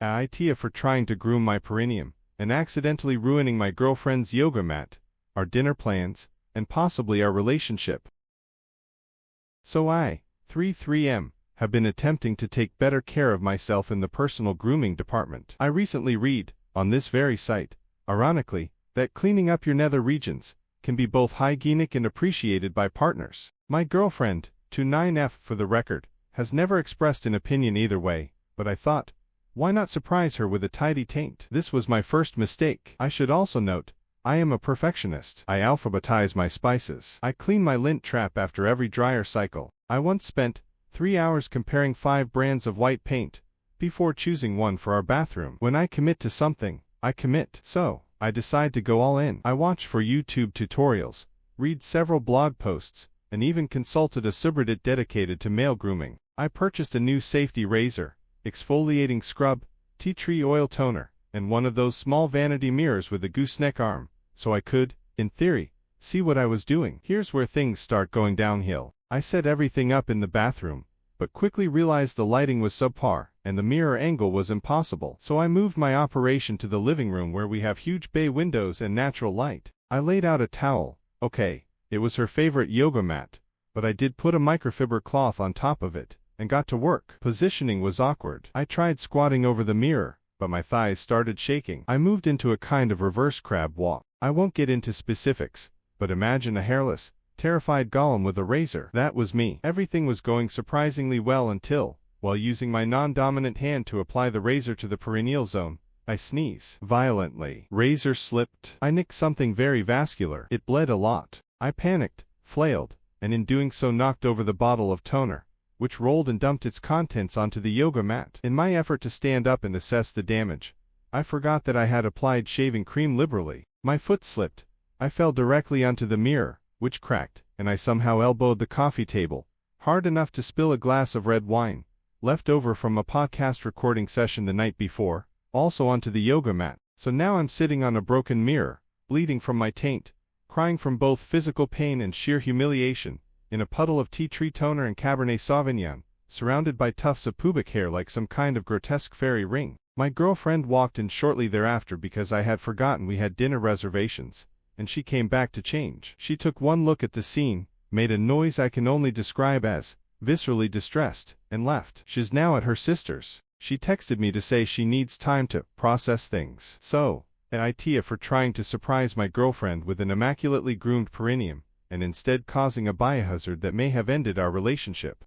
AITA for trying to groom my perineum, and accidentally ruining my girlfriend's yoga mat, our dinner plans, and possibly our relationship. So I, 3M, have been attempting to take better care of myself in the personal grooming department. I recently read, on this very site, ironically, that cleaning up your nether regions can be both hygienic and appreciated by partners. My girlfriend, 29F for the record, has never expressed an opinion either way, but I thought, why not surprise her with a tidy taint? This was my first mistake. I should also note, I am a perfectionist. I alphabetize my spices. I clean my lint trap after every dryer cycle. I once spent 3 hours comparing 5 brands of white paint before choosing one for our bathroom. When I commit to something, I commit. So, I decide to go all in. I watched for YouTube tutorials, read several blog posts, and even consulted a subreddit dedicated to male grooming. I purchased a new safety razor, exfoliating scrub, tea tree oil toner, and one of those small vanity mirrors with a gooseneck arm, so I could, in theory, see what I was doing. Here's where things start going downhill. I set everything up in the bathroom, but quickly realized the lighting was subpar, and the mirror angle was impossible. So I moved my operation to the living room where we have huge bay windows and natural light. I laid out a towel. Okay, it was her favorite yoga mat, but I did put a microfiber cloth on top of it, and got to work. Positioning was awkward. I tried squatting over the mirror, but my thighs started shaking. I moved into a kind of reverse crab walk. I won't get into specifics, but imagine a hairless, terrified golem with a razor. That was me. Everything was going surprisingly well until, while using my non-dominant hand to apply the razor to the perineal zone, I sneeze violently. Razor slipped. I nicked something very vascular. It bled a lot. I panicked, flailed, and in doing so knocked over the bottle of toner, which rolled and dumped its contents onto the yoga mat. In my effort to stand up and assess the damage, I forgot that I had applied shaving cream liberally. My foot slipped. I fell directly onto the mirror, which cracked, and I somehow elbowed the coffee table, hard enough to spill a glass of red wine, left over from a podcast recording session the night before, also onto the yoga mat. So now I'm sitting on a broken mirror, bleeding from my taint, crying from both physical pain and sheer humiliation, in a puddle of tea tree toner and Cabernet Sauvignon, surrounded by tufts of pubic hair like some kind of grotesque fairy ring. My girlfriend walked in shortly thereafter because I had forgotten we had dinner reservations, and she came back to change. She took one look at the scene, made a noise I can only describe as viscerally distressed, and left. She's now at her sister's. She texted me to say she needs time to process things. So, an AITA for trying to surprise my girlfriend with an immaculately groomed perineum, and instead causing a biohazard that may have ended our relationship.